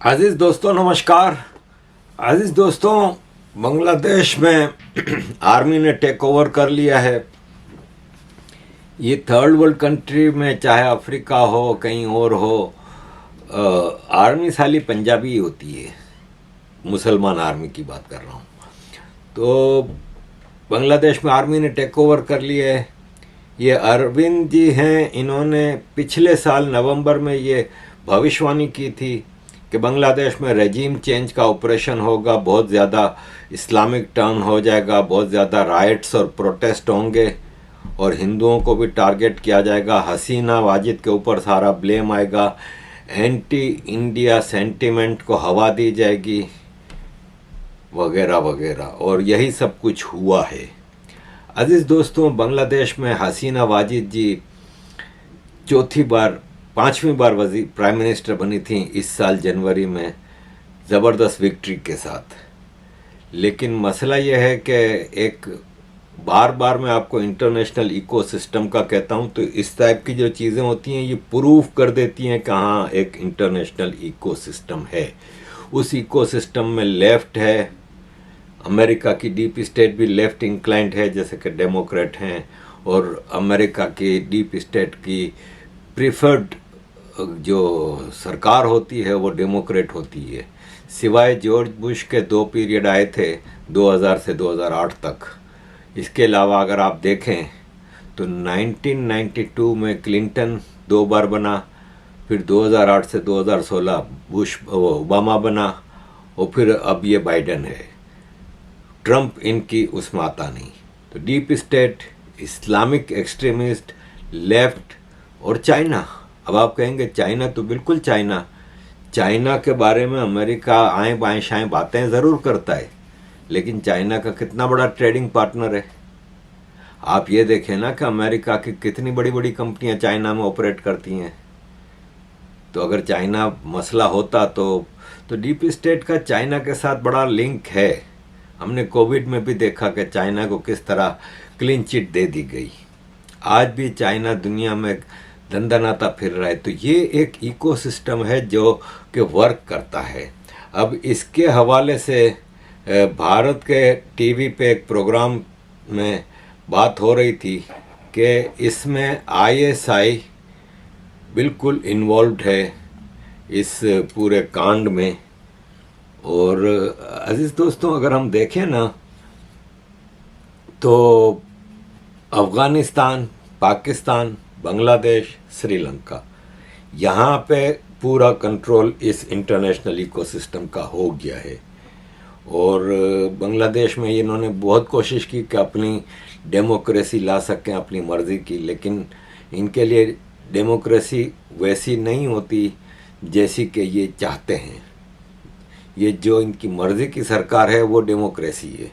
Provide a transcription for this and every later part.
अजीज़ दोस्तों नमस्कार। अजीज़ दोस्तों, बांग्लादेश में आर्मी ने टेक ओवर कर लिया है। ये थर्ड वर्ल्ड कंट्री में, चाहे अफ्रीका हो कहीं और हो, आर्मी साली पंजाबी ही होती है। मुसलमान आर्मी की बात कर रहा हूँ। तो बांग्लादेश में आर्मी ने टेक ओवर कर लिया है। ये अरविंद जी हैं, इन्होंने पिछले साल नवंबर में ये भविष्यवाणी की थी कि बांग्लादेश में रेजिम चेंज का ऑपरेशन होगा, बहुत ज़्यादा इस्लामिक टर्न हो जाएगा, बहुत ज़्यादा राइट्स और प्रोटेस्ट होंगे और हिंदुओं को भी टारगेट किया जाएगा। हसीना वाजिद के ऊपर सारा ब्लेम आएगा, एंटी इंडिया सेंटिमेंट को हवा दी जाएगी वगैरह वगैरह, और यही सब कुछ हुआ है। अजीज़ दोस्तों, बांग्लादेश में हसीना वाजिद जी पांचवी बार प्राइम मिनिस्टर बनी थी इस साल जनवरी में, ज़बरदस्त विक्ट्री के साथ। लेकिन मसला यह है कि एक बार बार मैं आपको इंटरनेशनल इकोसिस्टम का कहता हूं, तो इस टाइप की जो चीज़ें होती हैं ये प्रूफ कर देती हैं कि हाँ, एक इंटरनेशनल इकोसिस्टम है। उस इकोसिस्टम में लेफ्ट है, अमेरिका की डीप स्टेट भी लेफ्ट इंक्लाइंड है, जैसे कि डेमोक्रेट हैं, और अमेरिका की डीप स्टेट की प्रीफर्ड जो सरकार होती है वो डेमोक्रेट होती है। सिवाय जॉर्ज बुश के 2 पीरियड आए थे 2000 से 2008 तक। इसके अलावा अगर आप देखें तो 1992 में क्लिंटन 2 बार बना, फिर 2008 से 2016 ओबामा बना, और फिर अब ये बाइडेन है। ट्रंप इनकी उसमें आता नहीं। तो deep state, Islamic extremist, left और चाइना। अब आप कहेंगे चाइना, तो बिल्कुल चाइना के बारे में अमेरिका आए बाएं शाएं बातें ज़रूर करता है, लेकिन चाइना का कितना बड़ा ट्रेडिंग पार्टनर है। आप ये देखें ना कि अमेरिका की कितनी बड़ी बड़ी कंपनियां चाइना में ऑपरेट करती हैं। तो अगर चाइना मसला होता तो डीप स्टेट का चाइना के साथ बड़ा लिंक है। हमने कोविड में भी देखा कि चाइना को किस तरह क्लीन चिट दे दी गई। आज भी चाइना दुनिया में दंदनाता फिर रहा है। तो ये एक इकोसिस्टम है जो कि वर्क करता है। अब इसके हवाले से भारत के टीवी पे एक प्रोग्राम में बात हो रही थी कि इसमें आईएसआई बिल्कुल इन्वॉल्व्ड है इस पूरे कांड में। और अजीज़ दोस्तों, अगर हम देखें ना तो अफ़गानिस्तान, पाकिस्तान, बांग्लादेश, श्रीलंका, यहाँ पे पूरा कंट्रोल इस इंटरनेशनल इकोसिस्टम का हो गया है। और बांग्लादेश में इन्होंने बहुत कोशिश की कि अपनी डेमोक्रेसी ला सकें अपनी मर्ज़ी की, लेकिन इनके लिए डेमोक्रेसी वैसी नहीं होती जैसी कि ये चाहते हैं। ये जो इनकी मर्ज़ी की सरकार है वो डेमोक्रेसी है,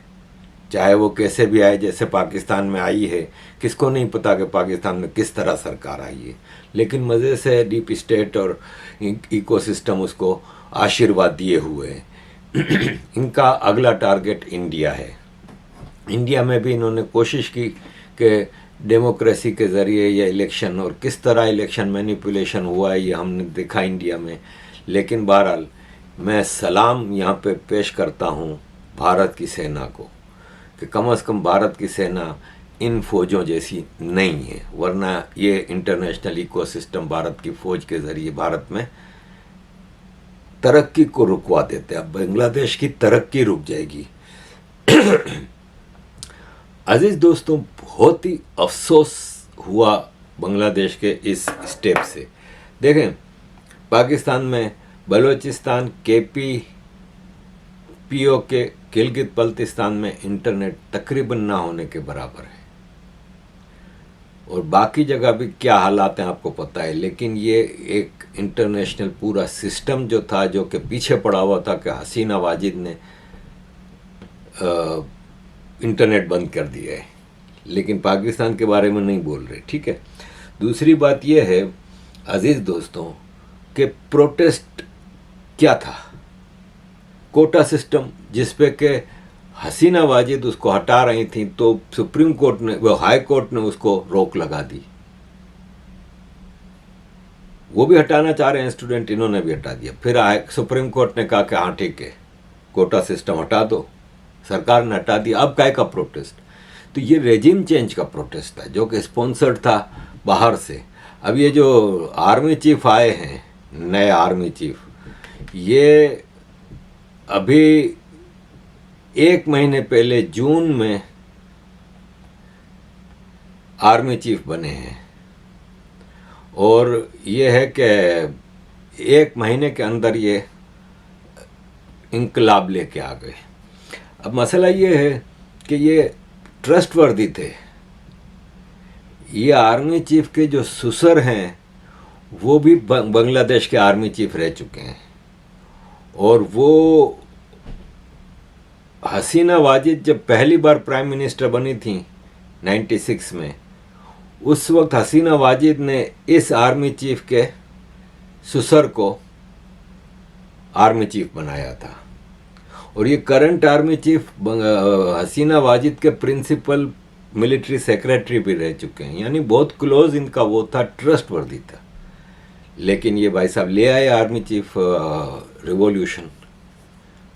चाहे वो कैसे भी आए। जैसे पाकिस्तान में आई है, किसको नहीं पता कि पाकिस्तान में किस तरह सरकार आई है, लेकिन मज़े से डीप स्टेट और इकोसिस्टम उसको आशीर्वाद दिए हुए हैं। इनका अगला टारगेट इंडिया है। इंडिया में भी इन्होंने कोशिश की कि डेमोक्रेसी के ज़रिए ये इलेक्शन, और किस तरह इलेक्शन मैनिपुलेशन हुआ है ये हमने देखा इंडिया में। लेकिन बहरहाल मैं सलाम यहाँ पे पेश करता हूँ भारत की सेना को कि कम से कम भारत की सेना इन फौजों जैसी नहीं है, वरना ये इंटरनेशनल इकोसिस्टम भारत की फ़ौज के ज़रिए भारत में तरक्की को रुकवा देते हैं। अब बांग्लादेश की तरक्की रुक जाएगी। अजीज़ दोस्तों, बहुत ही अफसोस हुआ बांग्लादेश के इस स्टेप से। देखें, पाकिस्तान में बलूचिस्तान, पीओके, गिलगित बल्तिस्तान में इंटरनेट तकरीबन ना होने के बराबर है, और बाकी जगह भी क्या हालात हैं आपको पता है। लेकिन ये एक इंटरनेशनल पूरा सिस्टम जो था, जो कि पीछे पड़ा हुआ था कि हसीना वाजिद ने इंटरनेट बंद कर दिया है, लेकिन पाकिस्तान के बारे में नहीं बोल रहे। ठीक है। दूसरी बात यह है अजीज़ दोस्तों कि प्रोटेस्ट क्या था, कोटा सिस्टम, जिस पे के हसीना वाजिद उसको हटा रही थी, तो सुप्रीम कोर्ट ने, वो हाई कोर्ट ने उसको रोक लगा दी। वो भी हटाना चाह रहे हैं स्टूडेंट, इन्होंने भी हटा दिया। फिर आए सुप्रीम कोर्ट ने कहा कि हाँ ठीक है, कोटा सिस्टम हटा दो, सरकार ने हटा दिया। अब काय का प्रोटेस्ट? तो ये रेजिम चेंज का प्रोटेस्ट था जो कि स्पॉन्सर्ड था बाहर से। अब ये जो आर्मी चीफ आए हैं, नए आर्मी चीफ, ये अभी 1 महीने पहले जून में आर्मी चीफ बने हैं, और ये है कि 1 महीने के अंदर ये इनकलाब लेके आ गए। अब मसला ये है कि ये ट्रस्टवर्दी थे। ये आर्मी चीफ के जो सुसर हैं वो भी बांग्लादेश के आर्मी चीफ रह चुके हैं, और वो हसीना वाजिद जब पहली बार प्राइम मिनिस्टर बनी थी 96 में, उस वक्त हसीना वाजिद ने इस आर्मी चीफ के सुसर को आर्मी चीफ बनाया था। और ये करंट आर्मी चीफ हसीना वाजिद के प्रिंसिपल मिलिट्री सेक्रेटरी भी रह चुके हैं, यानी बहुत क्लोज इनका वो था, ट्रस्टवर्दी था। लेकिन ये भाई साहब ले आए आर्मी चीफ रिवॉल्यूशन,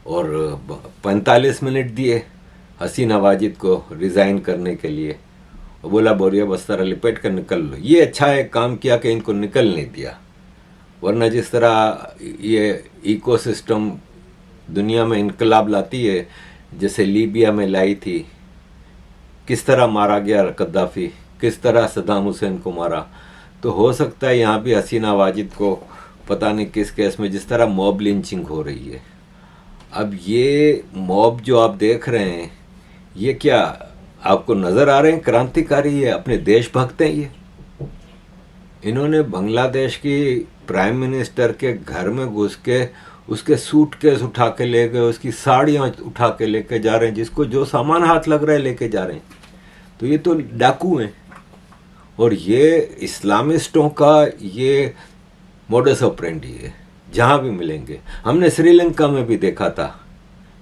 और 45 मिनट दिए हसीना वाजिद को रिज़ाइन करने के लिए, और बोला बोरिया बस्तारा लिपेट कर निकल लो। ये अच्छा है काम किया कि इनको निकल नहीं दिया, वरना जिस तरह ये इकोसिस्टम दुनिया में इनकलाब लाती है, जैसे लीबिया में लाई थी, किस तरह मारा गया कद्दाफी, किस तरह सद्दाम हुसैन को मारा, तो हो सकता है यहाँ भी हसीना वाजिद को पता नहीं किस केस में जिस तरह मॉब लिंचिंग हो रही है। अब ये मॉब जो आप देख रहे हैं, ये क्या आपको नज़र आ रहे हैं क्रांतिकारी है, अपने देशभक्त हैं ये। इन्होंने बांग्लादेश की प्राइम मिनिस्टर के घर में घुस के उसके सूटकेस उठा के ले गए, उसकी साड़ियाँ उठा के लेके जा रहे हैं, जिसको जो सामान हाथ लग रहा है लेके जा रहे हैं। तो ये तो डाकू हैं, और ये इस्लामिस्टों का ये मोडस ऑपरेंडी है, जहाँ भी मिलेंगे। हमने श्रीलंका में भी देखा था,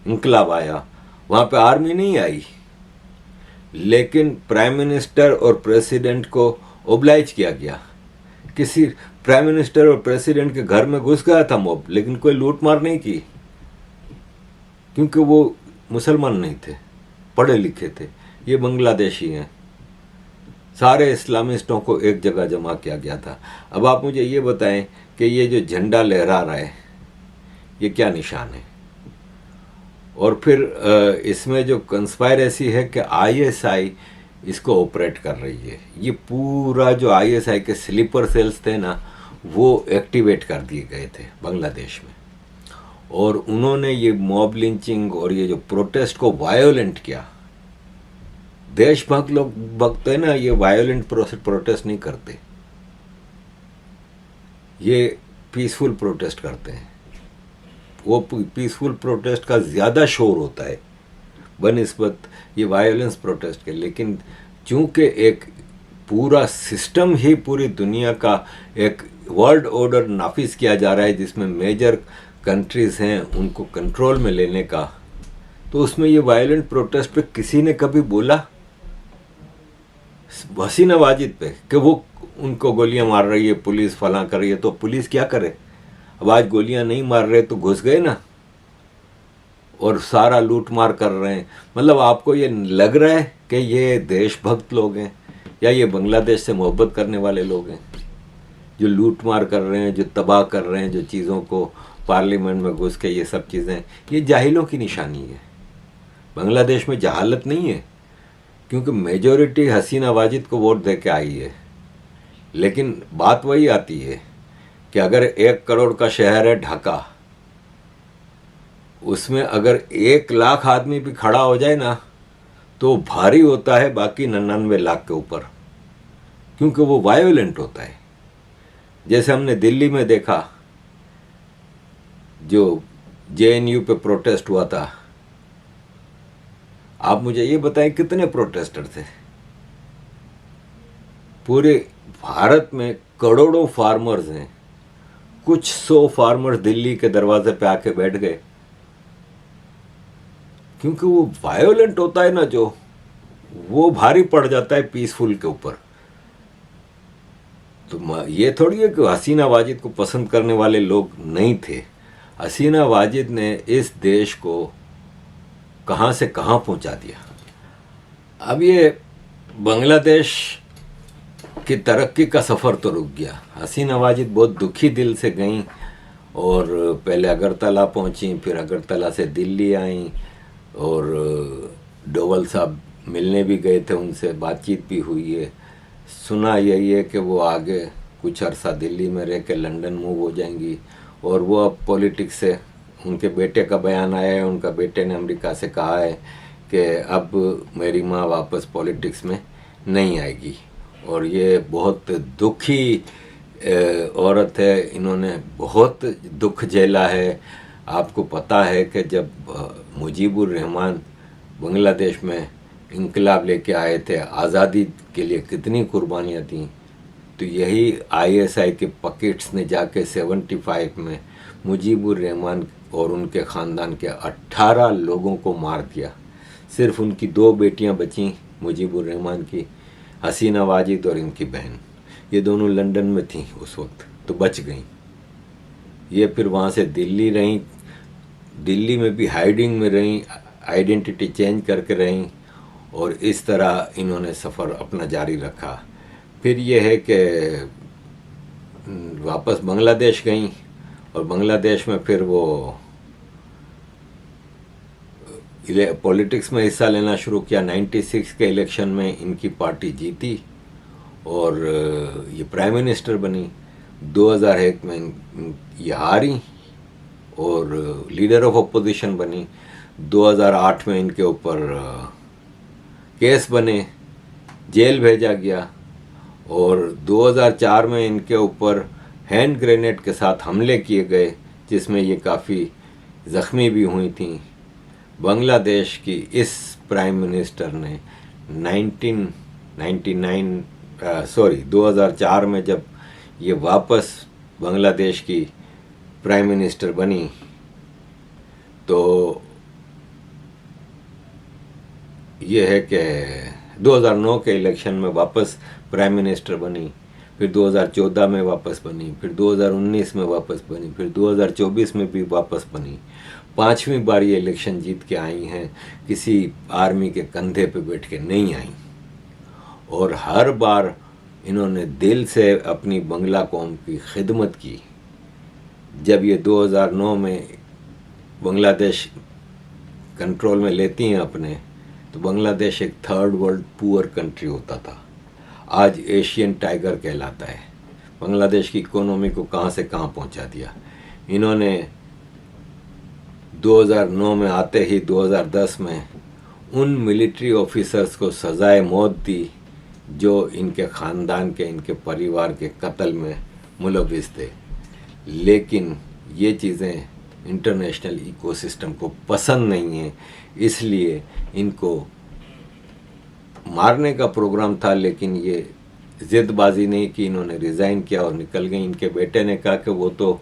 इनकलाब आया, वहाँ पे आर्मी नहीं आई, लेकिन प्राइम मिनिस्टर और प्रेसिडेंट को ओब्लाइज किया गया। किसी प्राइम मिनिस्टर और प्रेसिडेंट के घर में घुस गया था मॉब, लेकिन कोई लूट मार नहीं की, क्योंकि वो मुसलमान नहीं थे, पढ़े लिखे थे। ये बांग्लादेशी हैं। सारे इस्लामिस्टों को एक जगह जमा किया गया था। अब आप मुझे ये बताएं कि ये जो झंडा लहरा रहा है, ये क्या निशान है? और फिर इसमें जो कंस्पायरेसी है कि आईएसआई इसको ऑपरेट कर रही है। ये पूरा जो आईएसआई के स्लीपर सेल्स थे ना, वो एक्टिवेट कर दिए गए थे बांग्लादेश में, और उन्होंने ये मॉब लिंचिंग और ये जो प्रोटेस्ट को वायोलेंट किया। देशभक्त लोग भक्त है ना, ये वायोलेंट प्रोटेस्ट नहीं करते, ये पीसफुल प्रोटेस्ट करते हैं। वो पीसफुल प्रोटेस्ट का ज़्यादा शोर होता है बनिस्बत ये वायोलेंस प्रोटेस्ट के। लेकिन चूंकि एक पूरा सिस्टम ही पूरी दुनिया का एक वर्ल्ड ऑर्डर नाफिज किया जा रहा है, जिसमें मेजर कंट्रीज़ हैं उनको कंट्रोल में लेने का, तो उसमें ये वायलेंट प्रोटेस्ट पे किसी ने कभी बोला हसीना वाजिद पे कि वो उनको गोलियां मार रही है, पुलिस फलां कर रही है, तो पुलिस क्या करे? अब आज गोलियां नहीं मार रहे तो घुस गए ना, और सारा लूट मार कर रहे हैं। मतलब आपको ये लग रहा है कि ये देशभक्त लोग हैं, या ये बांग्लादेश से मोहब्बत करने वाले लोग हैं जो लूट मार कर रहे हैं, जो तबाह कर रहे हैं, जो चीज़ों को पार्लियामेंट में घुस के ये सब चीज़ें, ये जाहिलों की निशानी है। बांग्लादेश में जहालत नहीं है, क्योंकि मेजॉरिटी हसीना वाजिद को वोट दे के आई है। लेकिन बात वही आती है कि अगर 1 करोड़ का शहर है ढाका, उसमें अगर 1 लाख आदमी भी खड़ा हो जाए ना, तो भारी होता है बाकी 99 लाख के ऊपर, क्योंकि वो वायोलेंट होता है। जैसे हमने दिल्ली में देखा, जो जेएनयू पे प्रोटेस्ट हुआ था, आप मुझे ये बताएं कितने प्रोटेस्टर थे? पूरे भारत में करोड़ों फार्मर्स हैं, कुछ 100 फार्मर्स दिल्ली के दरवाजे पे आके बैठ गए, क्योंकि वो वायोलेंट होता है ना, जो वो भारी पड़ जाता है पीसफुल के ऊपर। तो ये थोड़ी है कि हसीना वाजिद को पसंद करने वाले लोग नहीं थे। हसीना वाजिद ने इस देश को कहाँ से कहाँ पहुँचा दिया। अब ये बांग्लादेश की तरक्की का सफ़र तो रुक गया। हसीना वाजिद बहुत दुखी दिल से गईं और पहले अगरतला पहुंची, फिर अगरतला से दिल्ली आईं और डोवल साहब मिलने भी गए थे, उनसे बातचीत भी हुई है। सुना यही है कि वो आगे कुछ अरसा दिल्ली में रह के लंदन मूव हो जाएंगी और वो अब पॉलिटिक्स से, उनके बेटे का बयान आया है, उनका बेटे ने अमेरिका से कहा है कि अब मेरी माँ वापस पॉलिटिक्स में नहीं आएगी। और ये बहुत दुखी औरत है, इन्होंने बहुत दुख झेला है। आपको पता है कि जब मुजीबुर रहमान बांग्लादेश में इनकलाब लेके आए थे, आज़ादी के लिए कितनी कुर्बानियाँ दी, तो यही आईएसआई के पॉकेट्स ने जाके 75 में मुजीबुर रहमान और उनके ख़ानदान के 18 लोगों को मार दिया। सिर्फ उनकी 2 बेटियां बचीं मुजीबुर रहमान की, हसीना वाजिद और इनकी बहन। ये दोनों लंदन में थीं उस वक्त, तो बच गईं। ये फिर वहाँ से दिल्ली रहीं, दिल्ली में भी हाइडिंग में रहीं, आइडेंटिटी चेंज करके रहीं और इस तरह इन्होंने सफ़र अपना जारी रखा। फिर ये है कि वापस बांग्लादेश गईं और बांग्लादेश में फिर वो पॉलिटिक्स में हिस्सा लेना शुरू किया। 96 के इलेक्शन में इनकी पार्टी जीती और ये प्राइम मिनिस्टर बनी। 2001 में ये हारी और लीडर ऑफ अपोजिशन बनी। 2008 में इनके ऊपर केस बने, जेल भेजा गया और 2004 में इनके ऊपर हैंड ग्रेनेड के साथ हमले किए गए, जिसमें ये काफ़ी ज़ख्मी भी हुई थी। बांग्लादेश की इस प्राइम मिनिस्टर ने 2004 में जब ये वापस बांग्लादेश की प्राइम मिनिस्टर बनी तो ये है कि 2009 के इलेक्शन में वापस प्राइम मिनिस्टर बनी, फिर 2014 में वापस बनी, फिर 2019 में वापस बनी, फिर 2024 में भी वापस बनी। 5वीं बार ये इलेक्शन जीत के आई हैं, किसी आर्मी के कंधे पे बैठ के नहीं आई और हर बार इन्होंने दिल से अपनी बंगला कौम की खिदमत की। जब ये 2009 में बांग्लादेश कंट्रोल में लेती हैं अपने, तो बांग्लादेश एक 3rd वर्ल्ड पुअर कंट्री होता था, आज एशियन टाइगर कहलाता है। बांग्लादेश की इकोनॉमी को कहाँ से कहाँ पहुँचा दिया इन्होंने। 2009 में आते ही 2010 में उन मिलिट्री ऑफिसर्स को सज़ाए मौत दी जो इनके ख़ानदान के, इनके परिवार के कत्ल में मुलविस थे। लेकिन ये चीज़ें इंटरनेशनल इकोसिस्टम को पसंद नहीं है, इसलिए इनको मारने का प्रोग्राम था, लेकिन ये ज़िद्दबाजी नहीं की, इन्होंने रिज़ाइन किया और निकल गई। इनके बेटे ने कहा कि वो तो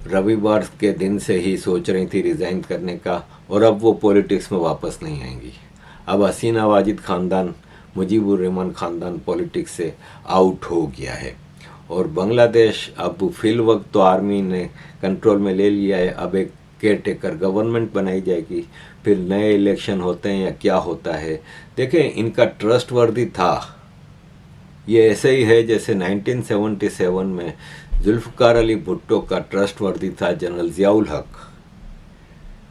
रविवार के दिन से ही सोच रही थी रिज़ाइन करने का और अब वो पॉलिटिक्स में वापस नहीं आएंगी। अब हसीना वाजिद ख़ानदान, मुजीबुर रहमान ख़ानदान पॉलिटिक्स से आउट हो गया है और बांग्लादेश अब फिल वक्त तो आर्मी ने कंट्रोल में ले लिया है। अब एक केयर टेकर गवर्नमेंट बनाई जाएगी, फिर नए इलेक्शन होते हैं या क्या होता है। देखें, इनका ट्रस्टवर्दी था। ये ऐसे ही है जैसे 1977 में जुल्फ़िकार अली भुट्टो का ट्रस्टवर्दी था जनरल ज़ियाउल हक।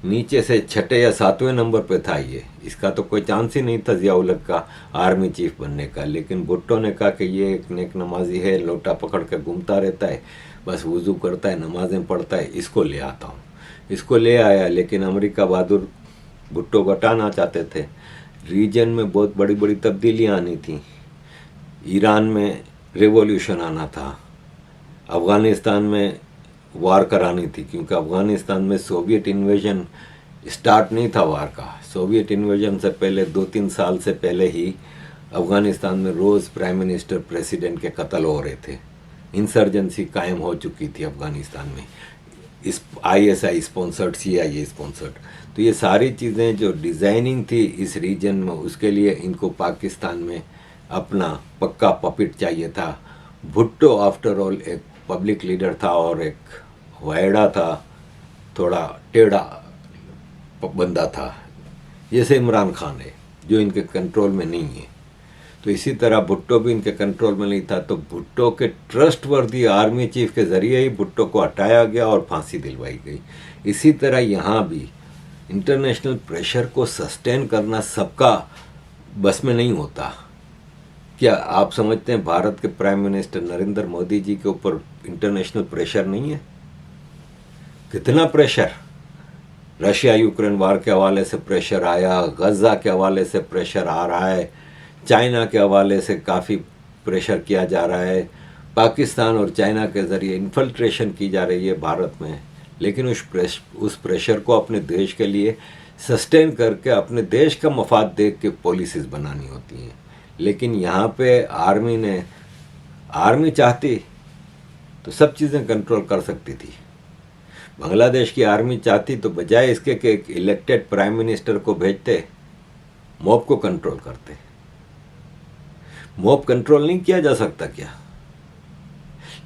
नीचे से 6 या 7वें नंबर पे था ये, इसका तो कोई चांस ही नहीं था ज़ियाउल हक का आर्मी चीफ बनने का। लेकिन भुट्टो ने कहा कि ये एक नेक नमाजी है, लोटा पकड़ के घूमता रहता है, बस वज़ू करता है, नमाज़ें पढ़ता है, इसको ले आता हूँ। इसको ले आया, लेकिन अमेरिका बहादुर भुट्टो को हटाना चाहते थे। रीजन में बहुत बड़ी बड़ी तब्दीलियाँ आनी थी। ईरान में रिवॉल्यूशन आना था, अफ़गानिस्तान में वार करानी थी, क्योंकि अफ़गानिस्तान में सोवियत इन्वेजन स्टार्ट नहीं था वार का। सोवियत इन्वेजन से पहले 2-3 साल से पहले ही अफ़गानिस्तान में रोज़ प्राइम मिनिस्टर, प्रेसिडेंट के कत्ल हो रहे थे। इंसर्जेंसी कायम हो चुकी थी अफ़गानिस्तान में, इस ISI स्पॉन्सर्ड, CIA स्पॉन्सर्ड। तो ये सारी चीज़ें जो डिज़ाइनिंग थी इस रीजन में, उसके लिए इनको पाकिस्तान में अपना पक्का पपिट चाहिए था। भुट्टो आफ्टर ऑल एक पब्लिक लीडर था और एक वायड़ा था, थोड़ा टेढ़ा बंदा था, जैसे इमरान खान है जो इनके कंट्रोल में नहीं है। तो इसी तरह भुट्टो भी इनके कंट्रोल में नहीं था, तो भुट्टो के ट्रस्टवर्दी आर्मी चीफ के ज़रिए ही भुट्टो को हटाया गया और फांसी दिलवाई गई। इसी तरह यहाँ भी इंटरनेशनल प्रेशर को सस्टेन करना सबका बस में नहीं होता। क्या आप समझते हैं भारत के प्राइम मिनिस्टर नरेंद्र मोदी जी के ऊपर इंटरनेशनल प्रेशर नहीं है? कितना प्रेशर, रशिया यूक्रेन वार के हवाले से प्रेशर आया, गजा के हवाले से प्रेशर आ रहा है, चाइना के हवाले से काफ़ी प्रेशर किया जा रहा है, पाकिस्तान और चाइना के ज़रिए इन्फिल्ट्रेशन की जा रही है भारत में। लेकिन उस प्रेशर को अपने देश के लिए सस्टेन करके अपने देश का मफाद देख के पॉलिसीज़ बनानी होती हैं। लेकिन यहाँ पे आर्मी चाहती तो सब चीज़ें कंट्रोल कर सकती थी। बांग्लादेश की आर्मी चाहती तो बजाय इसके कि एक इलेक्टेड प्राइम मिनिस्टर को भेजते, मॉब को कंट्रोल करते। मॉब कंट्रोल नहीं किया जा सकता क्या?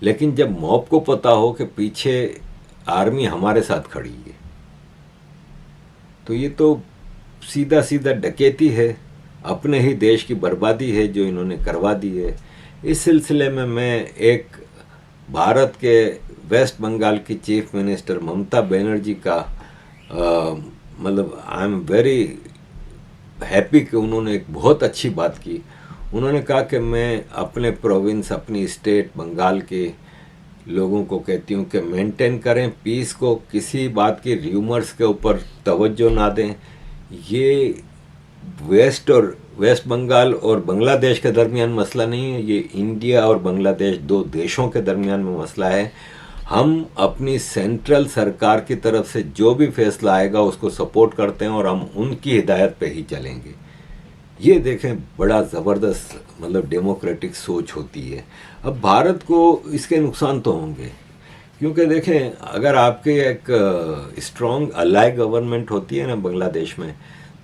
लेकिन जब मॉब को पता हो कि पीछे आर्मी हमारे साथ खड़ी है, तो ये तो सीधा सीधा डकैती है, अपने ही देश की बर्बादी है जो इन्होंने करवा दी है। इस सिलसिले में मैं एक भारत के वेस्ट बंगाल की चीफ मिनिस्टर ममता बनर्जी का मतलब आई एम वेरी हैप्पी कि उन्होंने एक बहुत अच्छी बात की। उन्होंने कहा कि मैं अपने प्रोविंस, अपनी स्टेट बंगाल के लोगों को कहती हूँ कि मेंटेन करें पीस को, किसी बात की र्यूमर्स के ऊपर तवज्जो ना दें। ये वेस्ट बंगाल और बांग्लादेश के दरमियान मसला नहीं है, ये इंडिया और बांग्लादेश दो देशों के दरमियान में मसला है। हम अपनी सेंट्रल सरकार की तरफ से जो भी फैसला आएगा उसको सपोर्ट करते हैं और हम उनकी हिदायत पे ही चलेंगे। ये देखें, बड़ा ज़बरदस्त मतलब डेमोक्रेटिक सोच होती है। अब भारत को इसके नुकसान तो होंगे, क्योंकि देखें अगर आपके एक स्ट्रॉन्ग अलाई गवर्नमेंट होती है ना बांग्लादेश में,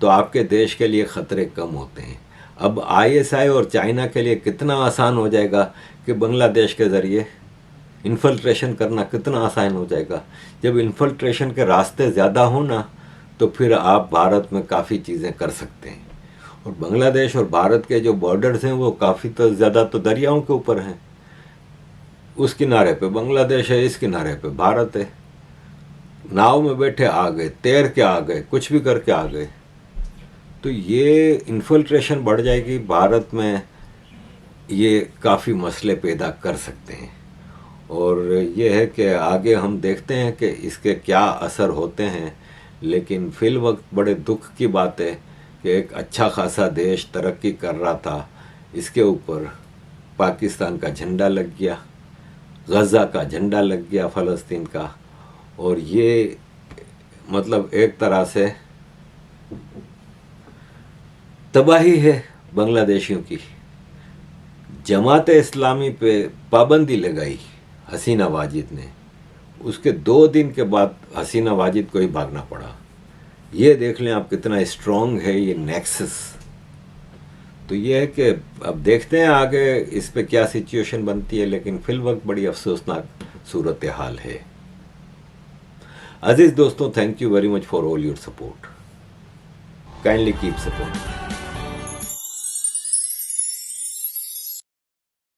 तो आपके देश के लिए ख़तरे कम होते हैं। अब आईएसआई और चाइना के लिए कितना आसान हो जाएगा कि बांग्लादेश के ज़रिए इन्फिल्ट्रेशन करना कितना आसान हो जाएगा। जब इन्फिल्ट्रेशन के रास्ते ज़्यादा हो ना, तो फिर आप भारत में काफ़ी चीज़ें कर सकते हैं। और बांग्लादेश और भारत के जो बॉर्डर्स हैं वो काफ़ी तो ज़्यादा तो दरियाओं के ऊपर हैं। उस किनारे पे बांग्लादेश है, इस किनारे पे भारत है। नाव में बैठे आ गए, तैर के आ गए, कुछ भी करके आ गए, तो ये इन्फिल्ट्रेशन बढ़ जाएगी भारत में। ये काफ़ी मसले पैदा कर सकते हैं। और ये है कि आगे हम देखते हैं कि इसके क्या असर होते हैं। लेकिन फिल वक्त बड़े दुख की बात है कि एक अच्छा खासा देश तरक्की कर रहा था, इसके ऊपर पाकिस्तान का झंडा लग गया, गज़ा का झंडा लग गया फ़लस्तीन का। और ये मतलब एक तरह से तबाही है बांग्लादेशियों की। जमात इस्लामी पे पाबंदी लगाई हसीना वाजिद ने, उसके 2 दिन के बाद हसीना वाजिद को ही भागना पड़ा। ये देख लें आप कितना स्ट्रॉन्ग है ये नेक्सस। तो ये है कि अब देखते हैं आगे इस पे क्या सिचुएशन बनती है, लेकिन फिल वक्त बड़ी अफसोसनाक सूरत हाल है। अजीज दोस्तों, thank you very much for all your support. Kindly keep support.